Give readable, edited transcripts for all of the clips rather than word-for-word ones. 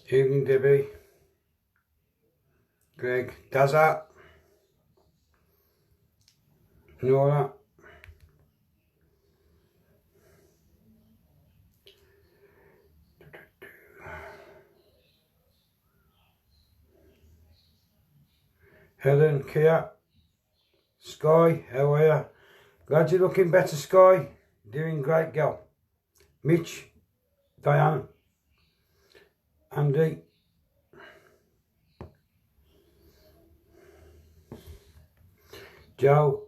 Evening, Debbie, Greg, Dazza, Nora, Helen, Kia, Sky, how are you? Glad you're looking better, Sky. Doing great, girl. Mitch, Diane, Andy, Joe,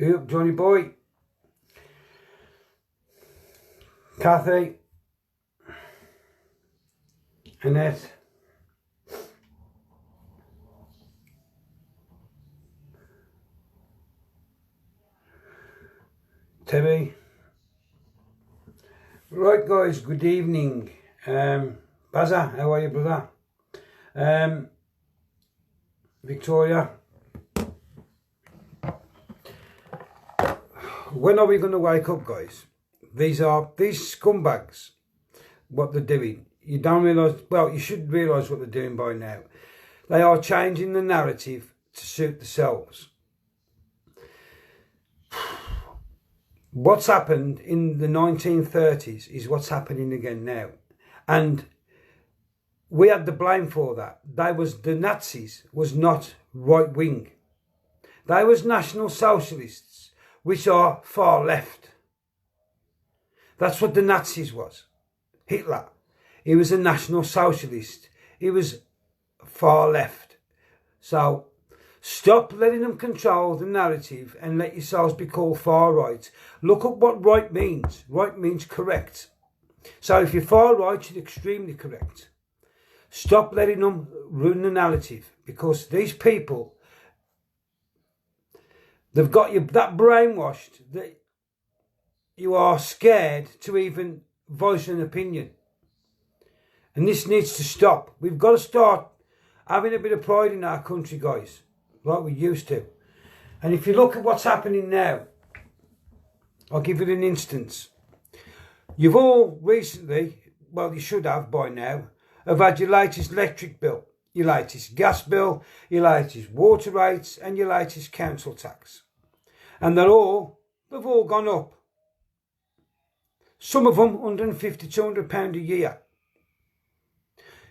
Oop, Johnny Boy, Kathy, Annette, Tebby. Right, guys, good evening. Bazza, how are you, brother? Victoria. When are we going to wake up, guys? These scumbags, what they're doing. You don't realise, well, you should realise what they're doing by now. They are changing the narrative to suit themselves. What's happened in the 1930s is what's happening again now. And we had the blame for that. The Nazis was not right wing. They was National Socialists, which are far left. That's what the Nazis was. Hitler, he was a National Socialist. He was far left. So stop letting them control the narrative and let yourselves be called far right. Look at what right means. Right means correct. So if you're far right, you're extremely correct. Stop letting them ruin the narrative, because these people, they've got you that brainwashed that you are scared to even voice an opinion. And this needs to stop. We've got to start having a bit of pride in our country, guys, like we used to. And if you look at what's happening now, I'll give you an instance. You've all recently, well, you should have by now, have had your latest electric bill, your latest gas bill, your latest water rates, and your latest council tax. And they've all gone up. Some of them £150, £200 a year.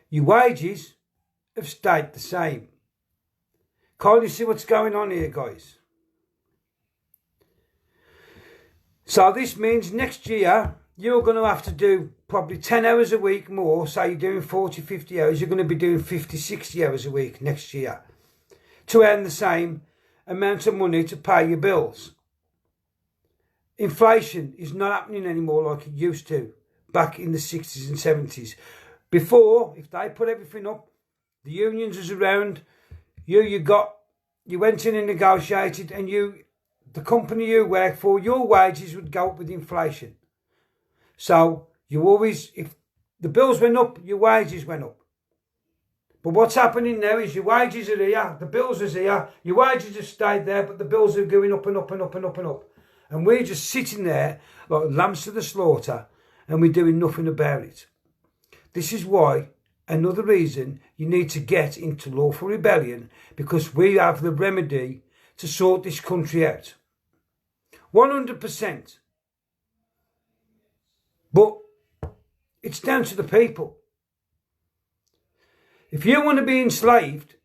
Your wages have stayed the same. Can't you see what's going on here, guys? So this means next year you're going to have to do probably 10 hours a week more. Say you're doing 40, 50 hours. You're going to be doing 50, 60 hours a week next year to earn the same amount of money to pay your bills. Inflation is not happening anymore like it used to back in the 60s and 70s. Before, if they put everything up, the unions was around, you went in and negotiated, and the company you work for, your wages would go up with inflation. So you always, if the bills went up, your wages went up. But what's happening now is your wages are here, the bills are here, your wages have stayed there, but the bills are going up and up and up and up and up. And we're just sitting there like lambs to the slaughter, and we're doing nothing about it. This is why, another reason, you need to get into lawful rebellion, because we have the remedy to sort this country out. 100%. But it's down to the people. If you want to be enslaved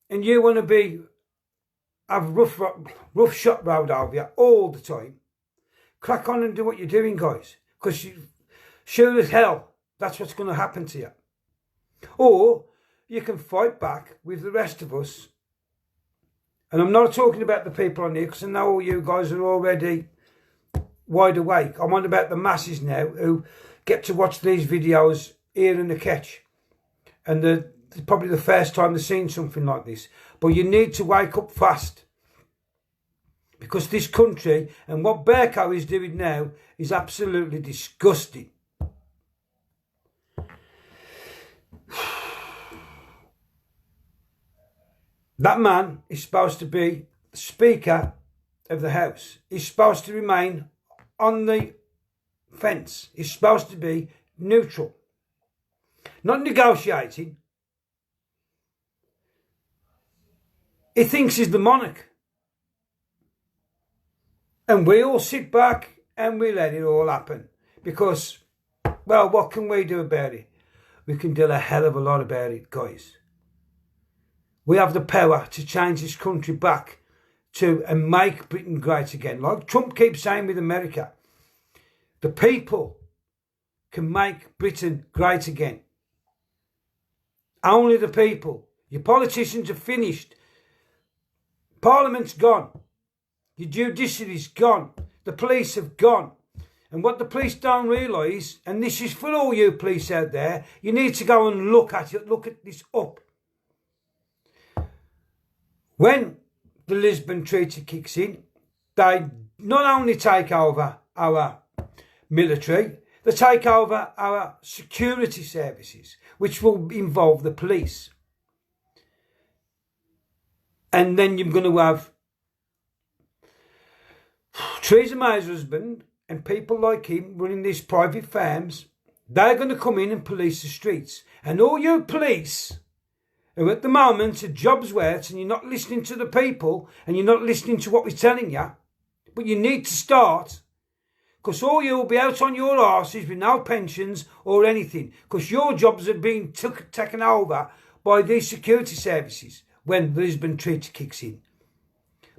and you want to have rough shot road over you all the time, crack on and do what you're doing, guys. Because sure as hell, that's what's going to happen to you. Or you can fight back with the rest of us. And I'm not talking about the people on here, because I know all you guys are already wide awake. I'm on about the masses now who get to watch these videos here in the catch. And it's probably the first time they've seen something like this. But you need to wake up fast. Because this country, and what Berko is doing now, is absolutely disgusting. That man is supposed to be the Speaker of the House. He's supposed to remain on the fence. He's supposed to be neutral. Not negotiating. He thinks he's the monarch. And we all sit back and we let it all happen. Because, well, what can we do about it? We can do a hell of a lot about it, guys. We have the power to change this country back to and make Britain great again. Like Trump keeps saying with America. The people can make Britain great again. Only the people. Your politicians are finished. Parliament's gone. Your judiciary's gone. The police have gone. And what the police don't realise, and this is for all you police out there, you need to go and look at it, look at this up. When the Lisbon Treaty kicks in, they not only take over our military, they take over our security services, which will involve the police. And then you're going to have Theresa May's husband and people like him running these private farms. They're going to come in and police the streets. And all you police who at the moment are jobs worth and you're not listening to the people and you're not listening to what we're telling you, but you need to start, because all you'll be out on your arses with no pensions or anything, because your jobs are being taken over by these security services when the Lisbon Treaty kicks in.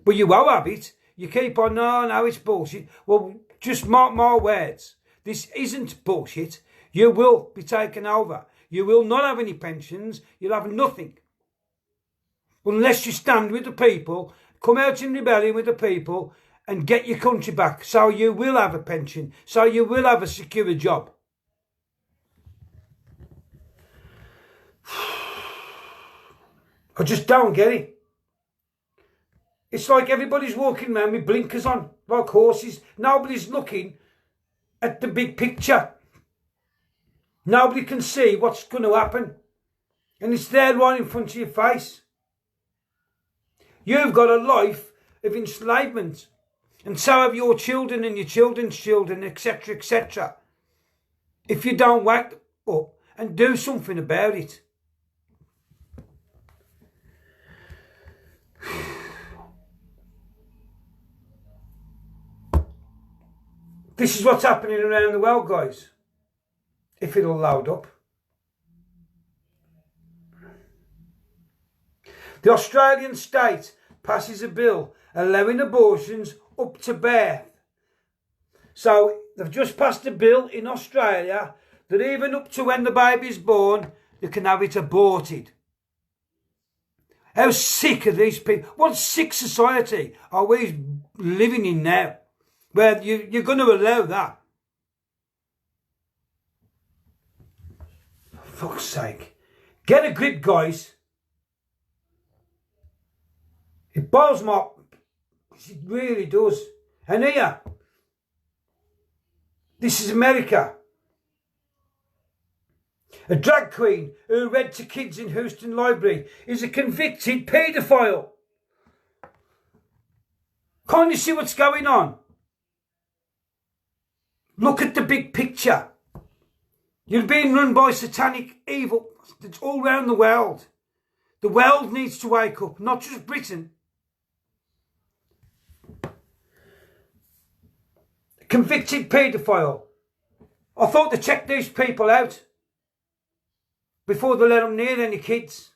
But you won't have it. You keep on, no, it's bullshit. Well, just mark my words. This isn't bullshit. You will be taken over. You will not have any pensions. You'll have nothing. Unless you stand with the people, come out in rebellion with the people and get your country back. So you will have a pension. So you will have a secure job. I just don't get it. It's like everybody's walking around with blinkers on, like horses. Nobody's looking at the big picture. Nobody can see what's going to happen. And it's there right in front of your face. You've got a life of enslavement. And so have your children and your children's children, etc., etc. If you don't wake up and do something about it. This is what's happening around the world, guys. If it'll load up. The Australian state passes a bill allowing abortions up to birth. So they've just passed a bill in Australia that even up to when the baby's born, you can have it aborted. How sick are these people? What sick society are we living in now? Where you're going to allow that? For fuck's sake. Get a grip, guys. It boils my up. It really does. And here, this is America. A drag queen who read to kids in Houston Library is a convicted paedophile. Can't you see what's going on? Look at the big picture. You're being run by satanic evil. It's all around the world. The world needs to wake up, not just Britain. A convicted paedophile. I thought to check these people out before they let them near any kids.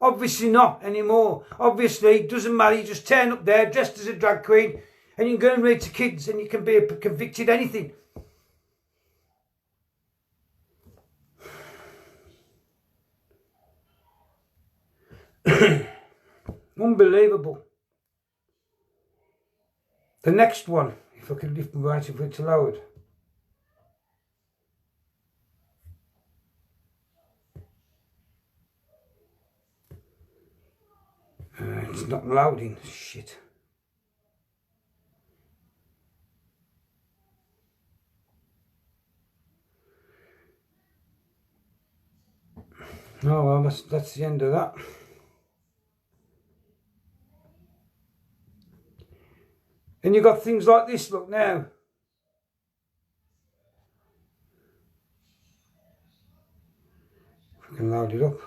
Obviously not anymore. Obviously, it doesn't matter. You just turn up there dressed as a drag queen and you can go and read to kids and you can be convicted anything. Unbelievable. The next one, if I could lift my waiting for it to load. It's not loading. Shit. Oh well, that's the end of that. And you've got things like this, look now. If we can load it up.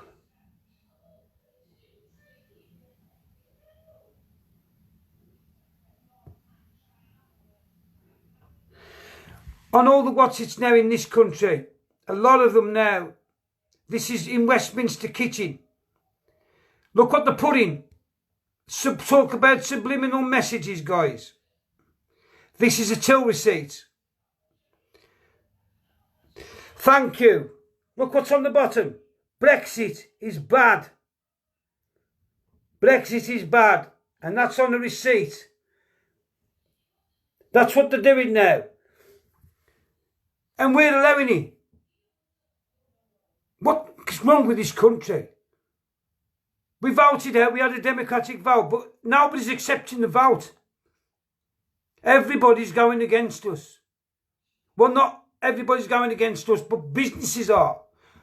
On all the what's it's now in this country, a lot of them now, this is in Westminster Kitchen. Look what they're putting. Talk about subliminal messages, guys. This is a till receipt. Thank you. Look what's on the bottom. Brexit is bad. Brexit is bad. And that's on the receipt. That's what they're doing now. And we're allowing it. What's wrong with this country? We voted out, we had a democratic vote, but nobody's accepting the vote. Everybody's going against us. Well, not everybody's going against us, but businesses are.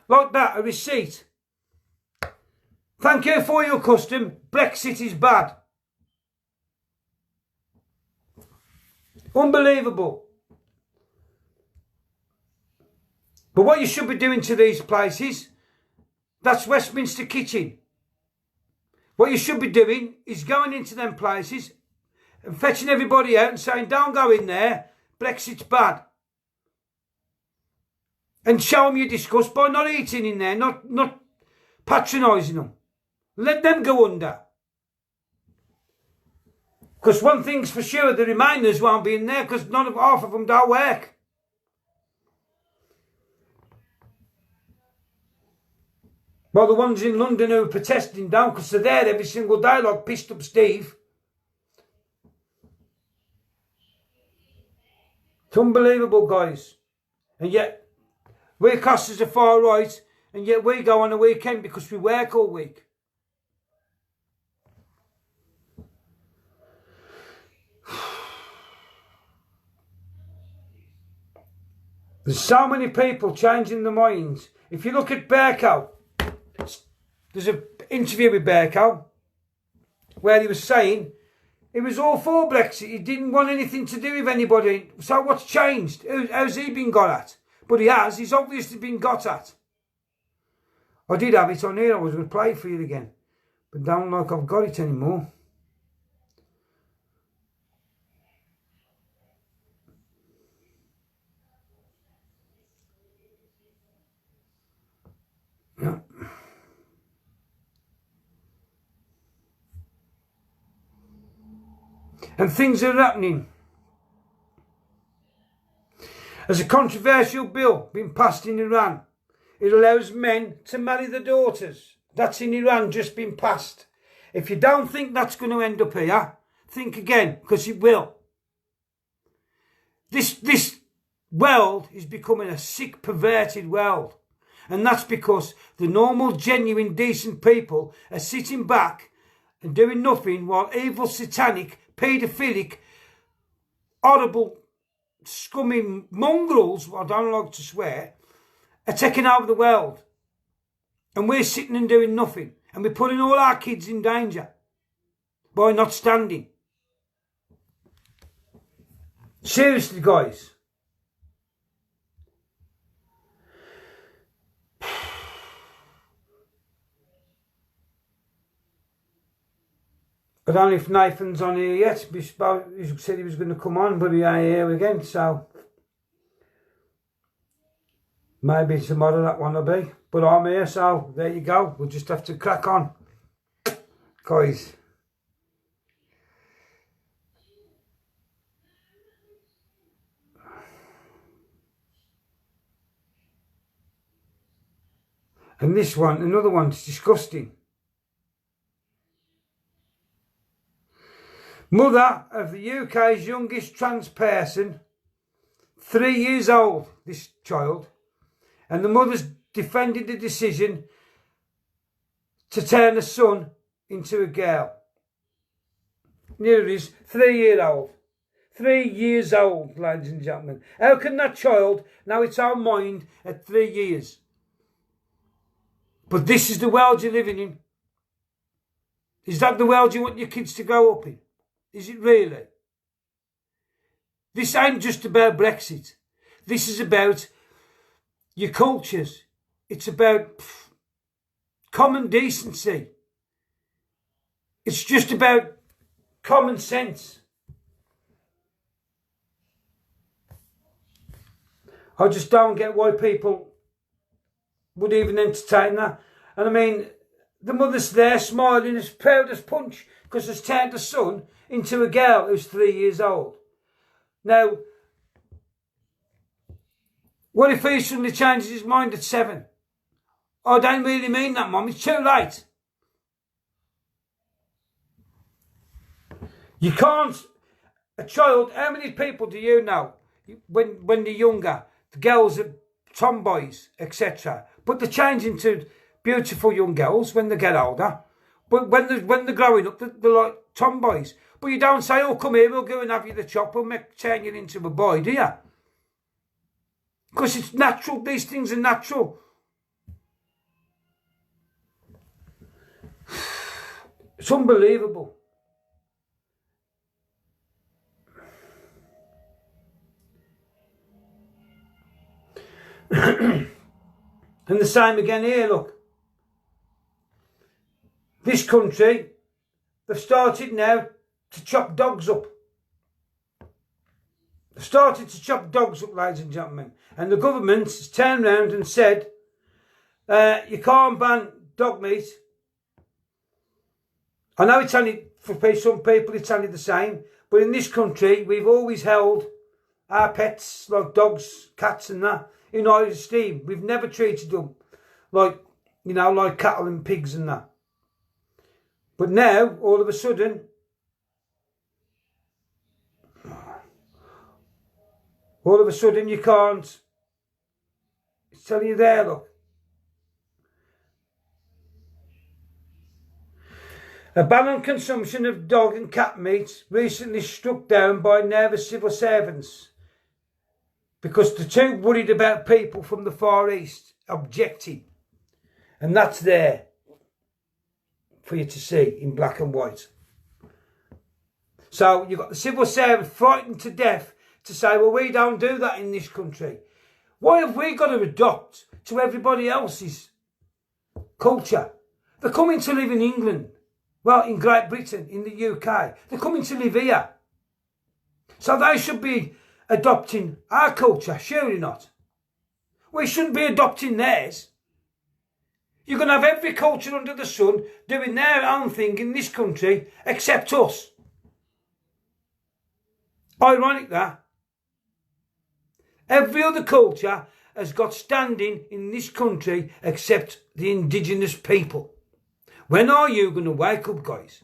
Like that, a receipt. Thank you for your custom. Brexit is bad. Unbelievable. But what you should be doing to these places, that's Westminster Kitchen. What you should be doing is going into them places and fetching everybody out and saying, don't go in there, Brexit's bad. And show them your disgust by not eating in there, not patronising them. Let them go under. Because one thing's for sure, the remainders won't be in there because half of them don't work. Well, the ones in London who are protesting down because they're there every single day like pissed up Steve. It's unbelievable, guys. And yet, we're classed as a far right, and yet we go on a weekend because we work all week. There's so many people changing their minds. If you look at Berko, there's an interview with Berko where he was saying he was all for Brexit. He didn't want anything to do with anybody. So what's changed? How's he been got at? But he has. He's obviously been got at. I did have it on here. I was going to play it for you again. But don't like I've got it anymore. Yeah. And things are happening. There's a controversial bill being passed in Iran. It allows men to marry their daughters. That's in Iran, just been passed. If you don't think that's going to end up here, think again, because it will. This world is becoming a sick, perverted world. And that's because the normal, genuine, decent people are sitting back and doing nothing while evil, satanic, paedophilic, horrible, scummy mongrels, I don't like to swear, are taking over the world. And we're sitting and doing nothing. And we're putting all our kids in danger by not standing. Seriously, guys. I don't know if Nathan's on here yet. He said he was going to come on, but he ain't here again, so maybe tomorrow that one will be. But I'm here, so there you go. We'll just have to crack on. Guys. And this one, another one's disgusting. Mother of the UK's youngest trans person, 3 years old, this child, and the mother's defended the decision to turn a son into a girl. Here it is, 3-year-old. 3 years old, ladies and gentlemen. How can that child know its own mind at 3 years? But this is the world you're living in. Is that the world you want your kids to grow up in? Is it really? This ain't just about Brexit. This is about your cultures. It's about common decency. It's just about common sense. I just don't get why people would even entertain that. And I mean, the mother's there smiling as proud as punch because has turned her son into a girl who's 3 years old. Now, what if he suddenly changes his mind at 7? I don't really mean that, Mum. It's too late. You can't... A child... How many people do you know when they're younger? The girls are tomboys, etc. But they're changing to beautiful young girls when they get older. But when they're growing up, they're like tomboys. But you don't say, oh, come here, we'll go and have you the chop. We'll turn you into a boy, do you? Because it's natural. These things are natural. It's unbelievable. And the same again here, look. This country, they've started now to chop dogs up. They've started to chop dogs up, ladies and gentlemen. And the government has turned around and said, you can't ban dog meat. I know it's only, for some people, it's only the same. But in this country, we've always held our pets, like dogs, cats and that, in high esteem. We've never treated them like, you know, like cattle and pigs and that. But now, all of a sudden, you can't. It's telling you there, look. A ban on consumption of dog and cat meat recently struck down by nervous civil servants because they're too worried about people from the Far East objecting. And that's there for you to see in black and white. So you've got the civil servants frightened to death to say, well, we don't do that in this country. Why have we got to adopt to everybody else's culture? They're coming to live in England. Well, in Great Britain, in the UK. They're coming to live here. So they should be adopting our culture, surely not. We shouldn't be adopting theirs. You're going to have every culture under the sun doing their own thing in this country except us. Ironic that. Every other culture has got standing in this country except the indigenous people. When are you going to wake up, guys?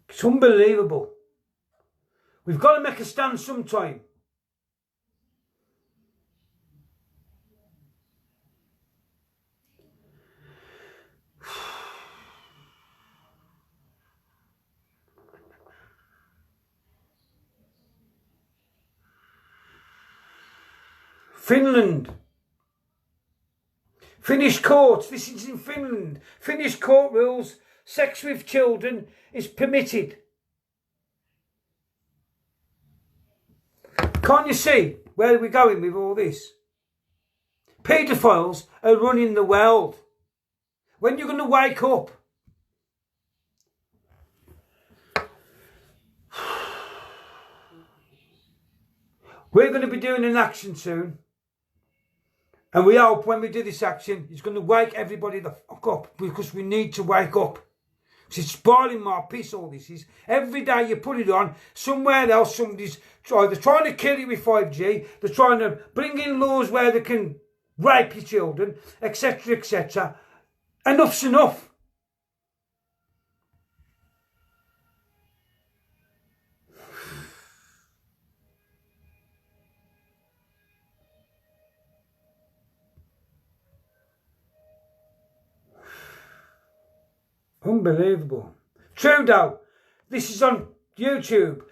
It's unbelievable. We've got to make a stand sometime. Finland. Finnish courts, this is in Finland. Finnish court rules, sex with children is permitted. Can't you see where we're going with all this? Paedophiles are running the world. When are you going to wake up? We're going to be doing an action soon. And we hope when we do this action, it's going to wake everybody the fuck up. Because we need to wake up. It's spoiling my peace, all this is. Every day you put it on, somewhere else somebody's either trying to kill you with 5G, they're trying to bring in laws where they can rape your children, etc., etc. Enough's enough. Unbelievable. Trudeau, this is on YouTube.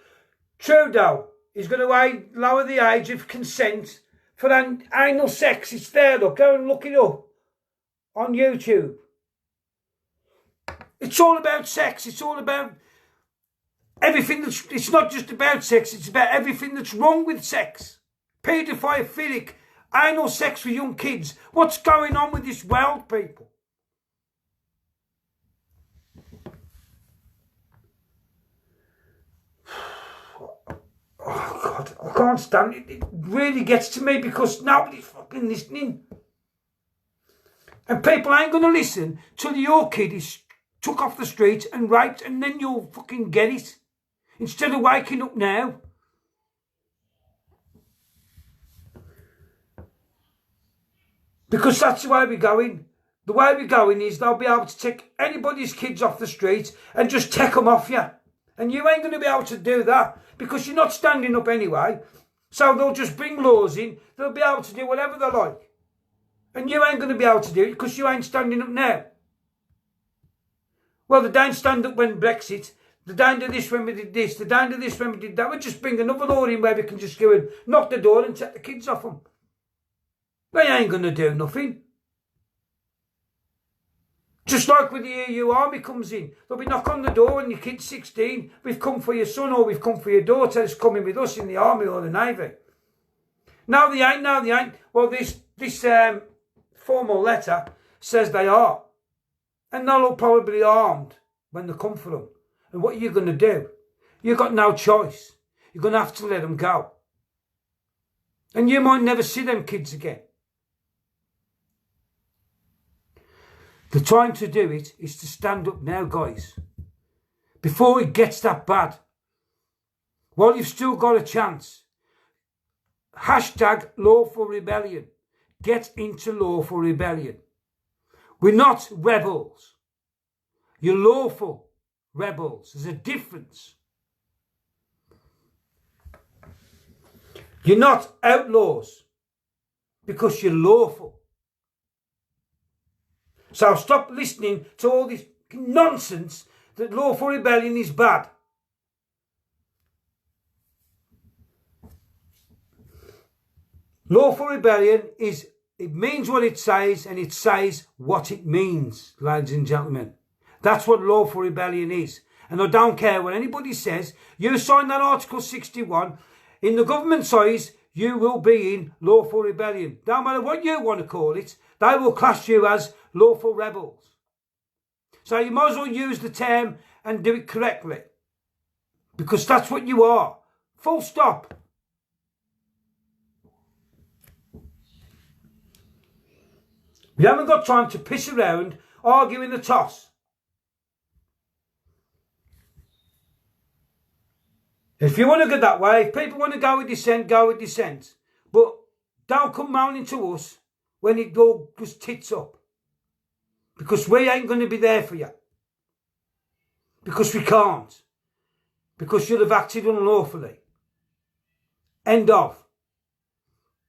Trudeau is going to lower the age of consent for anal sex. It's there, look. Go and look it up on YouTube. It's all about sex. It's all about Everything that's, it's not just about sex, it's about everything that's wrong with sex. Paedophilic, anal sex with young kids. What's going on with this world, people? Oh God, I can't stand it. It really gets to me because nobody's fucking listening. And people ain't going to listen till your kid is took off the street and raped, and then you'll fucking get it. Instead of waking up now. Because that's the way we're going. The way we're going is they'll be able to take anybody's kids off the street and just take them off you. And you ain't going to be able to do that because you're not standing up anyway. So they'll just bring laws in. They'll be able to do whatever they like. And you ain't going to be able to do it because you ain't standing up now. Well, they don't stand up when Brexit. They don't do this when we did this. They don't do this when we did that. We'll just bring another law in where we can just go and knock the door and take the kids off them. They ain't going to do nothing. Just like when the EU army comes in. They'll be knock on the door when your kid's 16. We've come for your son or we've come for your daughter that's coming with us in the army or the navy. No, they ain't. No, they ain't. Well, this formal letter says they are. And they'll all probably be armed when they come for them. And what are you going to do? You've got no choice. You're going to have to let them go. And you might never see them kids again. The time to do it is to stand up now, guys. Before it gets that bad. While you've still got a chance. Hashtag lawful rebellion. Get into lawful rebellion. We're not rebels. You're lawful rebels. There's a difference. You're not outlaws because you're lawful. So stop listening to all this nonsense that lawful rebellion is bad. Lawful rebellion is, it means what it says and it says what it means, ladies and gentlemen. That's what lawful rebellion is. And I don't care what anybody says. You sign that Article 61. In the government's eyes, you will be in lawful rebellion. Don't matter what you want to call it. They will class you as lawful rebels. So you might as well use the term and do it correctly. Because that's what you are. Full stop. We haven't got time to piss around arguing the toss. If you want to go that way, if people want to go with dissent, go with dissent. But don't come moaning to us when it all goes tits up. Because we ain't going to be there for you. Because we can't. Because you'll have acted unlawfully. End of.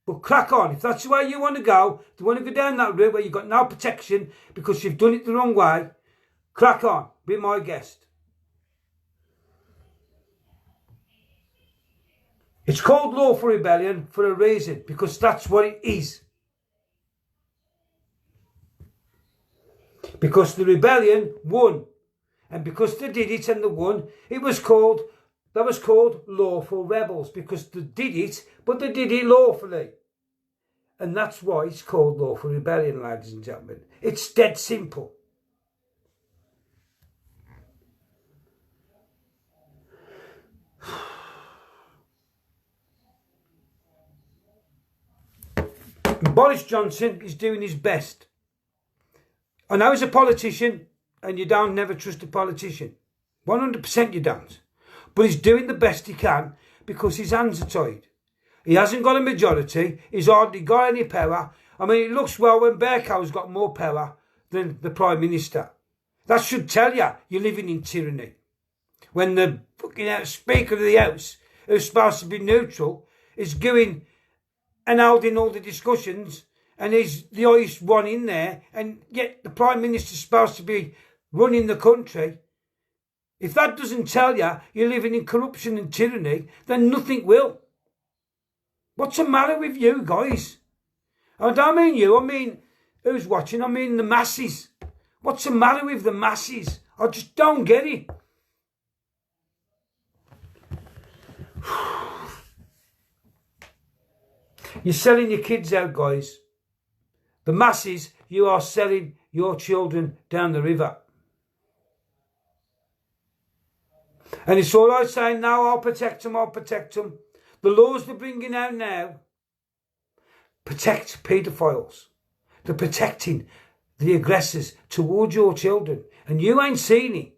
But crack on. If that's the way you want to go, if you want to go down that route where you've got no protection because you've done it the wrong way, crack on. Be my guest. It's called lawful rebellion for a reason, because that's what it is. Because the rebellion won. And because they did it and they won, that was called lawful rebels, because they did it, but they did it lawfully. And that's why it's called lawful rebellion, ladies and gentlemen. It's dead simple. Boris Johnson is doing his best. I know he's a politician, and you don't never trust a politician. 100% you don't. But he's doing the best he can because his hands are tied. He hasn't got a majority. He's hardly got any power. I mean, it looks well when Bercow's got more power than the Prime Minister. That should tell you you're living in tyranny. When the fucking Speaker of the House, who's supposed to be neutral, is going and holding all the discussions, and he's the highest one in there, and yet the Prime Minister's supposed to be running the country. If that doesn't tell you you're living in corruption and tyranny, then nothing will. What's the matter with you guys? I don't mean you, I mean who's watching, I mean the masses. What's the matter with the masses? I just don't get it. You're selling your kids out, guys. The masses, you are selling your children down the river. And it's all right saying, no, I'll protect them, I'll protect them. The laws they're bringing out now protect paedophiles. They're protecting the aggressors towards your children. And you ain't seen it.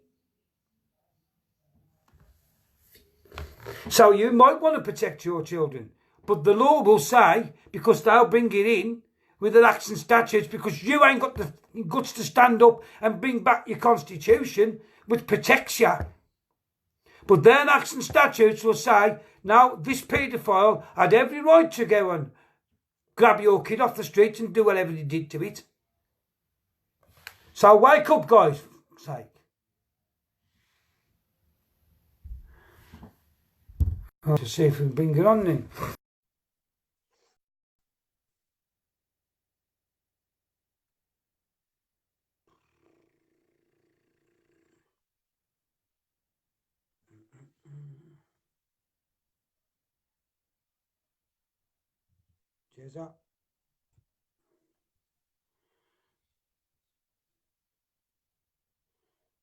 So you might want to protect your children. But the law will say, because they'll bring it in with the acts and statutes, because you ain't got the guts to stand up and bring back your constitution, which protects you. But their acts and statutes will say, now this paedophile had every right to go and grab your kid off the street and do whatever he did to it. So wake up, guys, for sake. I'll just see if we can bring it on then. Cheers up.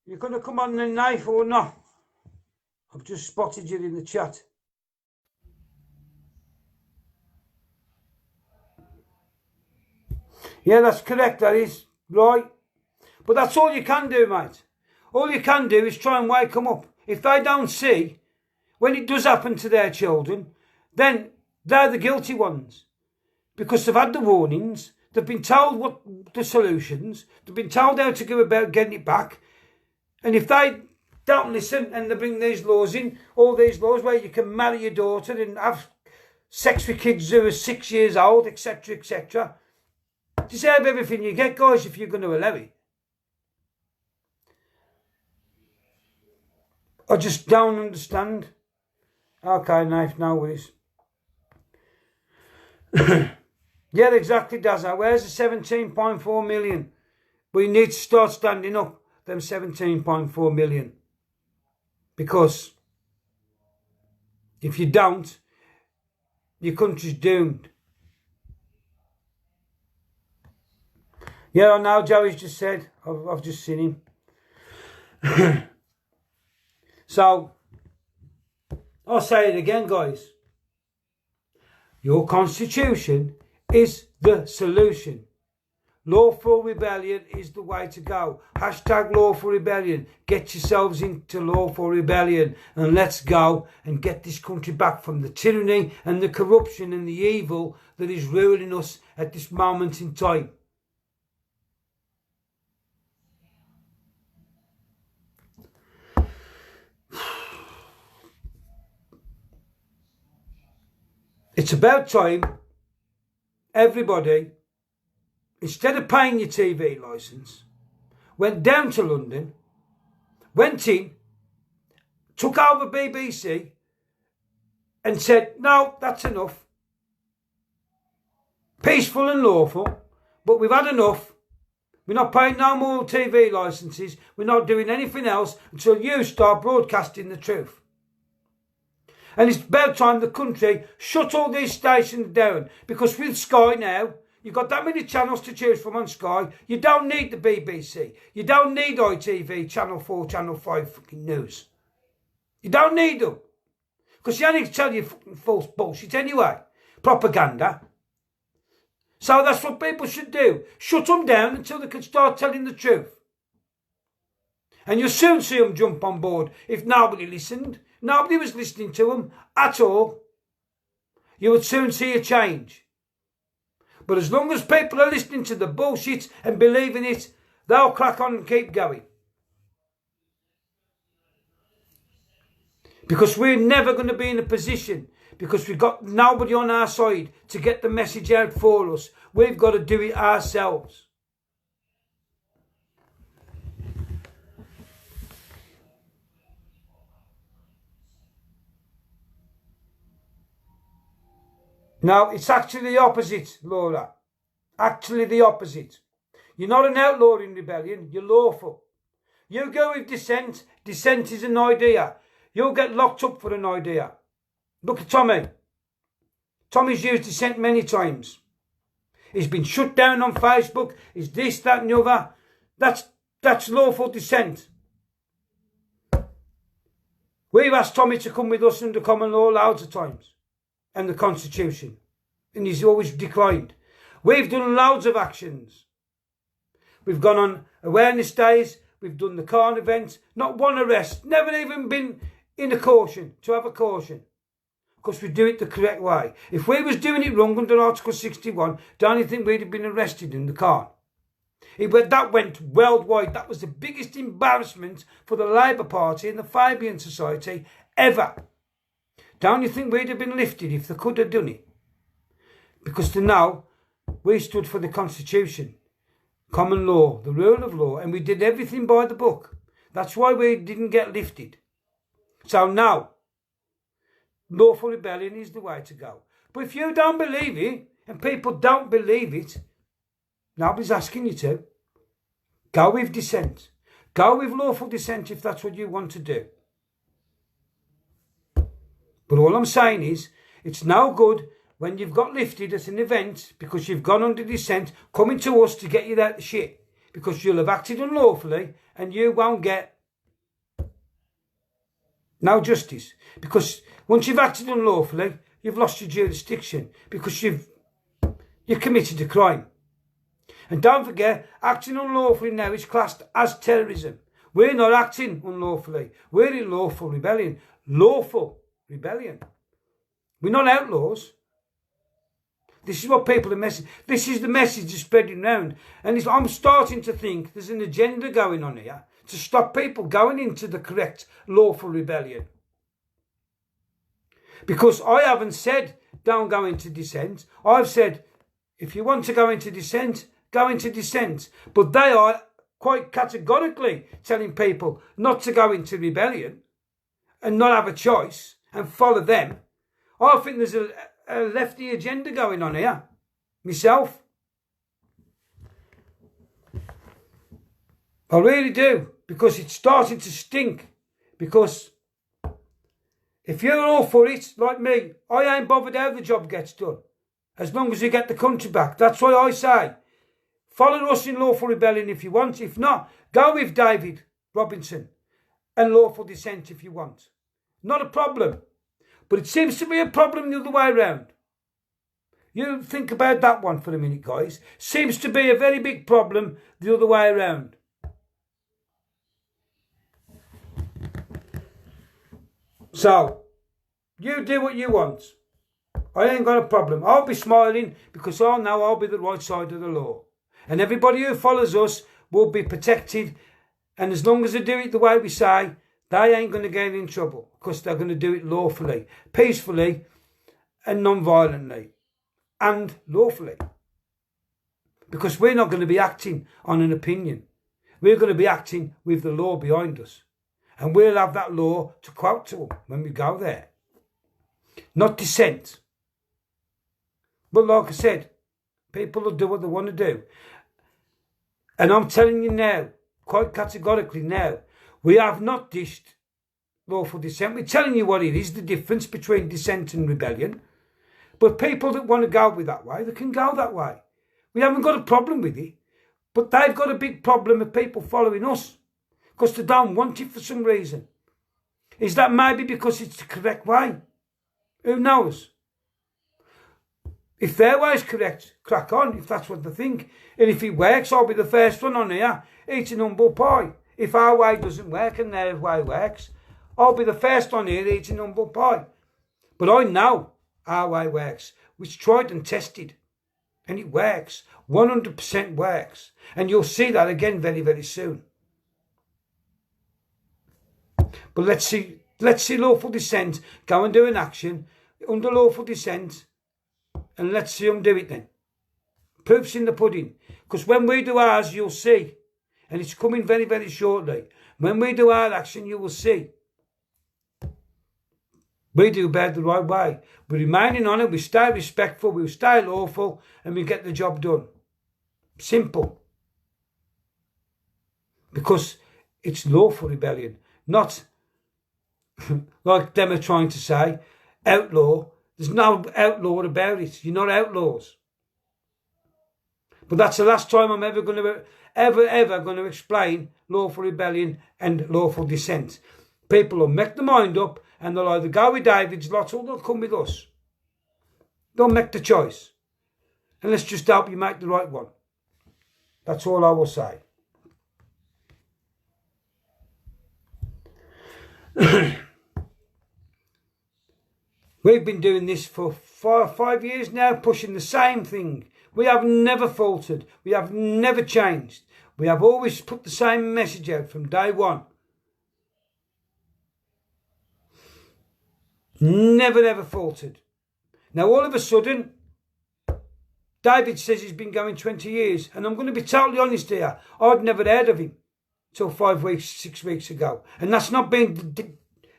You're going to come on the knife or not? I've just spotted you in the chat. Yeah, that's correct, that is. Right. But that's all you can do, mate. All you can do is try and wake them up. If they don't see, when it does happen to their children, then they're the guilty ones. Because they've had the warnings, they've been told what the solutions, they've been told how to go about getting it back. And if they don't listen and they bring these laws in, all these laws where you can marry your daughter and have sex with kids who are 6 years old, etc., etc., deserve everything you get, guys, if you're going to allow it. I just don't understand. Okay, knife, no worries. Yeah, exactly, Dazza. Where's the 17.4 million? We need to start standing up, them 17.4 million. Because if you don't, your country's doomed. Yeah, I know, Joey's just said. I've just seen him. So, I'll say it again, guys. Your constitution is the solution. Lawful rebellion is the way to go. Hashtag lawful rebellion. Get yourselves into lawful rebellion and let's go and get this country back from the tyranny and the corruption and the evil that is ruining us at this moment in time. It's about time everybody, instead of paying your TV licence, went down to London, went in, took over BBC and said, no, that's enough. Peaceful and lawful, but we've had enough. We're not paying no more TV licences. We're not doing anything else until you start broadcasting the truth. And it's about time the country shut all these stations down. Because with Sky now, you've got that many channels to choose from on Sky. You don't need the BBC. You don't need ITV, Channel 4, Channel 5 fucking news. You don't need them. Because you only tell you fucking false bullshit anyway. Propaganda. So that's what people should do. Shut them down until they can start telling the truth. And you'll soon see them jump on board if nobody listened. Nobody was listening to them at all. You would soon see a change. But as long as people are listening to the bullshit and believing it, they'll crack on and keep going. Because we're never going to be in a position, because we've got nobody on our side to get the message out for us. We've got to do it ourselves. No, it's actually the opposite, Laura. Actually the opposite. You're not an outlaw in rebellion, you're lawful. You go with dissent, dissent is an idea. You'll get locked up for an idea. Look at Tommy. Tommy's used dissent many times. He's been shut down on Facebook. He's this, that and the other. That's lawful dissent. We've asked Tommy to come with us under common law loads of times. And the Constitution. And he's always declined. We've done loads of actions. We've gone on awareness days. We've done the Khan event. Not one arrest. Never even been in a caution. To have a caution. Because we do it the correct way. If we was doing it wrong under Article 61, don't you think we'd have been arrested in the Khan? That went worldwide. That was the biggest embarrassment for the Labour Party and the Fabian Society ever. Don't you think we'd have been lifted if they could have done it? Because to now, we stood for the Constitution, common law, the rule of law, and we did everything by the book. That's why we didn't get lifted. So now, lawful rebellion is the way to go. But if you don't believe it, and people don't believe it, nobody's asking you to. Go with dissent. Go with lawful dissent if that's what you want to do. But all I'm saying is, it's no good when you've got lifted at an event because you've gone under dissent, coming to us to get you out the shit. Because you'll have acted unlawfully and you won't get no justice. Because once you've acted unlawfully, you've lost your jurisdiction. Because you've committed a crime. And don't forget, acting unlawfully now is classed as terrorism. We're not acting unlawfully. We're in lawful rebellion. Lawful rebellion. We're not outlaws. This is what people are messaging. This is the message that's spreading around. And I'm starting to think there's an agenda going on here to stop people going into the correct lawful rebellion. Because I haven't said don't go into dissent. I've said if you want to go into dissent, go into dissent. But they are quite categorically telling people not to go into rebellion and not have a choice and follow them. I think there's a lefty agenda going on here. Myself. I really do. Because it's starting to stink. Because if you're all for it, like me, I ain't bothered how the job gets done. As long as you get the country back. That's why I say, follow us in lawful rebellion if you want. If not, go with David Robinson and lawful dissent if you want. Not a problem. But it seems to be a problem the other way around. You think about that one for a minute, guys. Seems to be a very big problem the other way around. So, you do what you want. I ain't got a problem. I'll be smiling because I know I'll be the right side of the law. And everybody who follows us will be protected. And as long as they do it the way we say, they ain't going to get in trouble. Because they're going to do it lawfully, peacefully and non-violently. And lawfully. Because we're not going to be acting on an opinion. We're going to be acting with the law behind us. And we'll have that law to quote to them when we go there. Not dissent. But like I said, people will do what they want to do. And I'm telling you now, quite categorically now, we have not dished lawful dissent. We're telling you what it is, the difference between dissent and rebellion. But people that want to go with that way, they can go that way. We haven't got a problem with it. But they've got a big problem with people following us. Because they don't want it for some reason. Is that maybe because it's the correct way? Who knows? If their way is correct, crack on, if that's what they think. And if it works, I'll be the first one on here eating humble pie. If our way doesn't work and their way works, I'll be the first on here eating humble pie. But I know our way works. It's tried and tested. And it works. 100% works. And you'll see that again very, very soon. But let's see lawful dissent go and do an action under lawful dissent, and let's see them do it then. Proof's in the pudding. Because when we do ours, you'll see. And it's coming very, very shortly. When we do our action, you will see. We do bad the right way. We're remaining on it, we stay respectful, we stay lawful, and we get the job done. Simple. Because it's lawful rebellion. Not like them are trying to say, outlaw. There's no outlaw about it. You're not outlaws. But that's the last time I'm ever going to explain lawful rebellion and lawful dissent. People will make their mind up and they'll either go with David's lot or they'll come with us. Don't make the choice. And let's just hope you make the right one. That's all I will say. We've been doing this for 5 years now, pushing the same thing. We have never faltered. We have never changed. We have always put the same message out from day one. Never, ever faltered. Now, all of a sudden, David says he's been going 20 years. And I'm going to be totally honest here. I'd never heard of him till 5 weeks, 6 weeks ago. And that's not being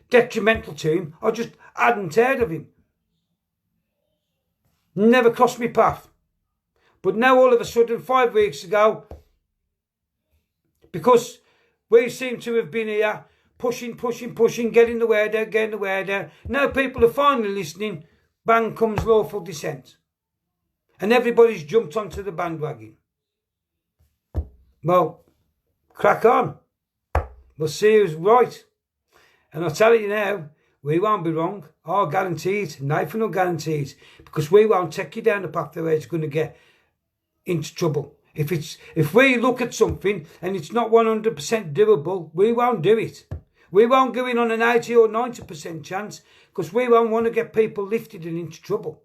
detrimental to him. I just hadn't heard of him. Never crossed my path. But now all of a sudden, 5 weeks ago, because we seem to have been here, pushing, getting the word out, now people are finally listening, bang comes lawful dissent. And everybody's jumped onto the bandwagon. Well, crack on. We'll see who's right. And I'll tell you now, we won't be wrong. I'll guarantee it. Nathan will guarantee it. Because we won't take you down the path where it's going to get into trouble. If we look at something and it's not 100% doable, we won't do it. We won't go in on an 80 or 90% chance because we won't want to get people lifted and into trouble.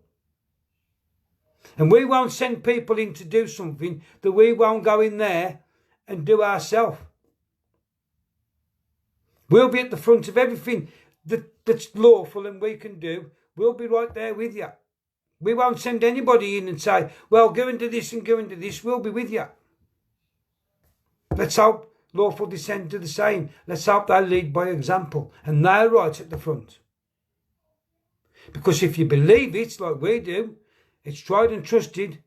And we won't send people in to do something that we won't go in there and do ourselves. We'll be at the front of everything that's lawful and we can do. We'll be right there with you. We won't send anybody in and say, well, go into this and go into this. We'll be with you. Let's hope lawful dissent do the same. Let's hope they lead by example. And they're right at the front. Because if you believe it like we do, it's tried and trusted,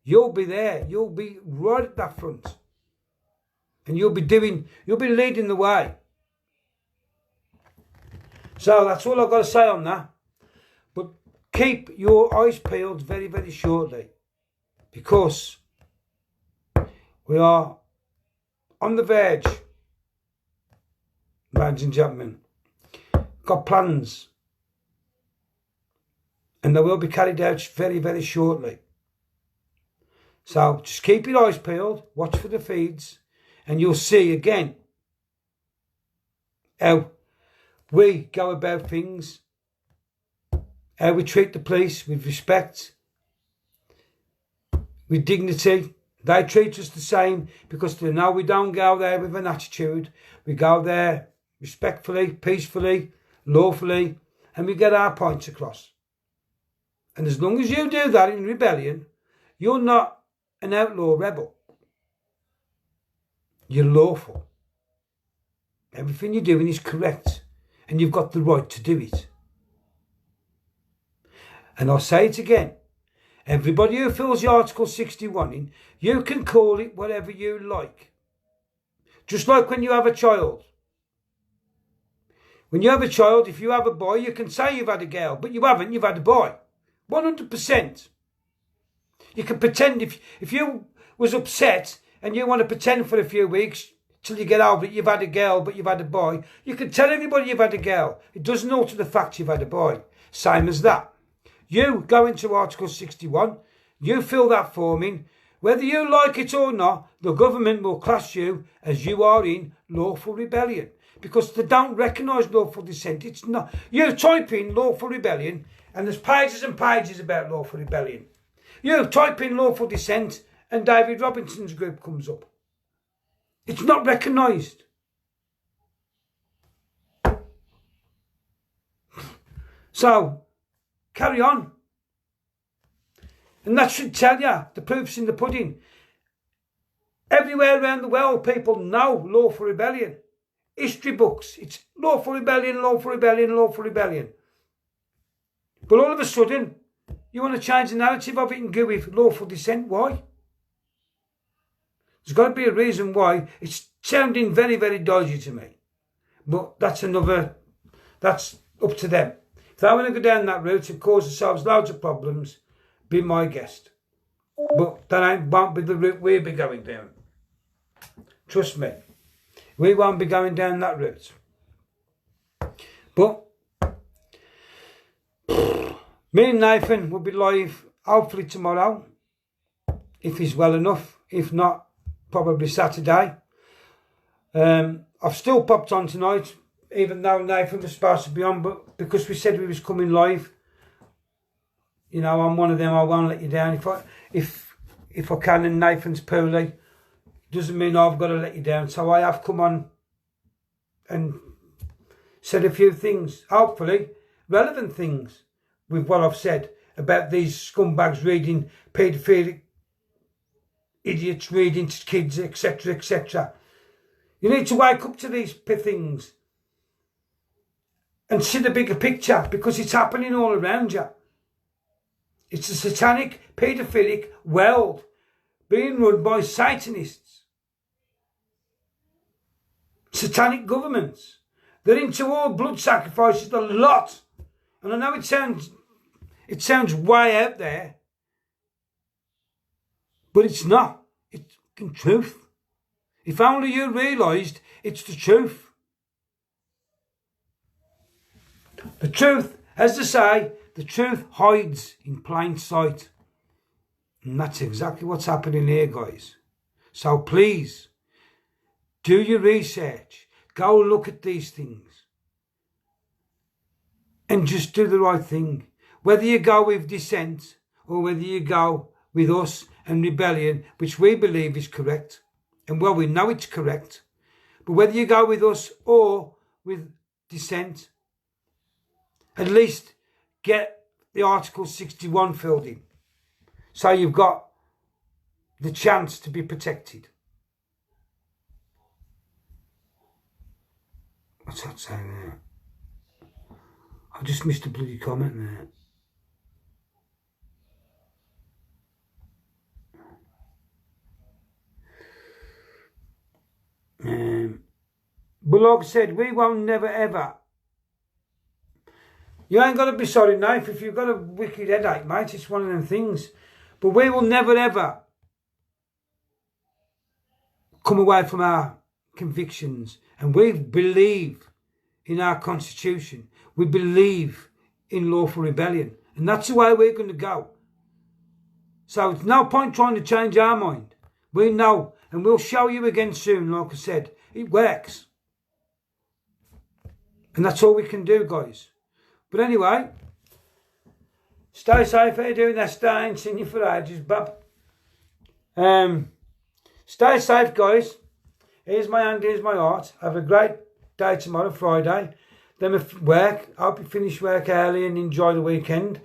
you'll be there. You'll be right at that front. And you'll be leading the way. So that's all I've got to say on that. But keep your eyes peeled very, very shortly. Because we are on the verge, ladies and gentlemen. Got plans. And they will be carried out very, very shortly. So just keep your eyes peeled. Watch for the feeds. And you'll see again how we go about things, how we treat the police with respect, with dignity. They treat us the same because they know we don't go there with an attitude. We go there respectfully, peacefully, lawfully, and we get our points across. And as long as you do that in rebellion, you're not an outlaw rebel. You're lawful. Everything you're doing is correct. And you've got the right to do it. And I'll say it again. Everybody who fills the Article 61 in, you can call it whatever you like. Just like when you have a child. When you have a child, if you have a boy, you can say you've had a girl, but you haven't, you've had a boy. 100%. You can pretend if you was upset and you want to pretend for a few weeks till you get over it, you've had a girl, but you've had a boy. You can tell everybody you've had a girl. It doesn't alter the fact you've had a boy. Same as that. You go into Article 61, you fill that form in. Whether you like it or not, the government will class you as you are in lawful rebellion. Because they don't recognise lawful dissent. It's not. You type in lawful rebellion, and there's pages and pages about lawful rebellion. You type in lawful dissent, and David Robinson's group comes up. It's not recognised. So, carry on. And that should tell you, the proof's in the pudding. Everywhere around the world, people know lawful rebellion. History books, it's lawful rebellion, lawful rebellion, lawful rebellion. But all of a sudden, you want to change the narrative of it and go with lawful dissent. Why? There's got to be a reason why. It's sounding very, very dodgy to me. But that's up to them. If they want to go down that route and cause themselves loads of problems, be my guest. But that won't be the route we'll be going down. Trust me. We won't be going down that route. But me and Nathan will be live hopefully tomorrow, if he's well enough. If not, probably Saturday. I've still popped on tonight, even though Nathan was supposed to be on, but because we said we was coming live, you know, I'm one of them. I won't let you down. If I can, and Nathan's poorly, doesn't mean I've got to let you down. So I have come on and said a few things, hopefully relevant things, with what I've said about these scumbags reading, paedophilic idiots reading to kids, etc., etc. You need to wake up to these things and see the bigger picture, because it's happening all around you. It's a satanic, paedophilic world being run by Satanists. Satanic governments. They're into all blood sacrifices, a lot. And I know it sounds way out there, but it's not. It's the truth. If only you realised it's the truth. The truth, as they say, the truth hides in plain sight. And that's exactly what's happening here, guys. So please, do your research. Go look at these things. And just do the right thing. Whether you go with dissent or whether you go with us and rebellion, which we believe is correct. And well, we know it's correct. But whether you go with us or with dissent, at least get the Article 61 filled in. So you've got the chance to be protected. What's that saying there? I just missed a bloody comment there. But like I said, we won't never ever. You ain't got to be sorry, Knife, if you've got a wicked headache, mate. It's one of them things. But we will never ever come away from our convictions. And we believe in our constitution. We believe in lawful rebellion. And that's the way we're going to go. So it's no point trying to change our mind. We know. And we'll show you again soon, like I said. It works. And that's all we can do, guys. But anyway, stay safe. How you doing there? Stay and seen you for ages, bub. Stay safe, guys. Here's my hand, here's my heart. Have a great day tomorrow, Friday. Then work. I hope you finish work early and enjoy the weekend.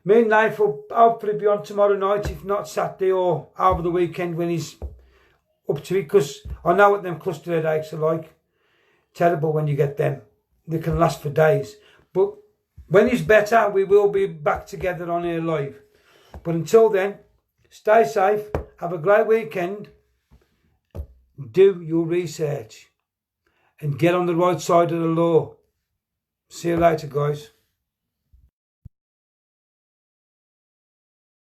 Me and Nate will hopefully be on tomorrow night, if not Saturday or over the weekend when he's up to it, because I know what them cluster headaches are like. Terrible when you get them. They can last for days. But when he's better, we will be back together on here live. But until then, stay safe. Have a great weekend. Do your research. And get on the right side of the law. See you later, guys.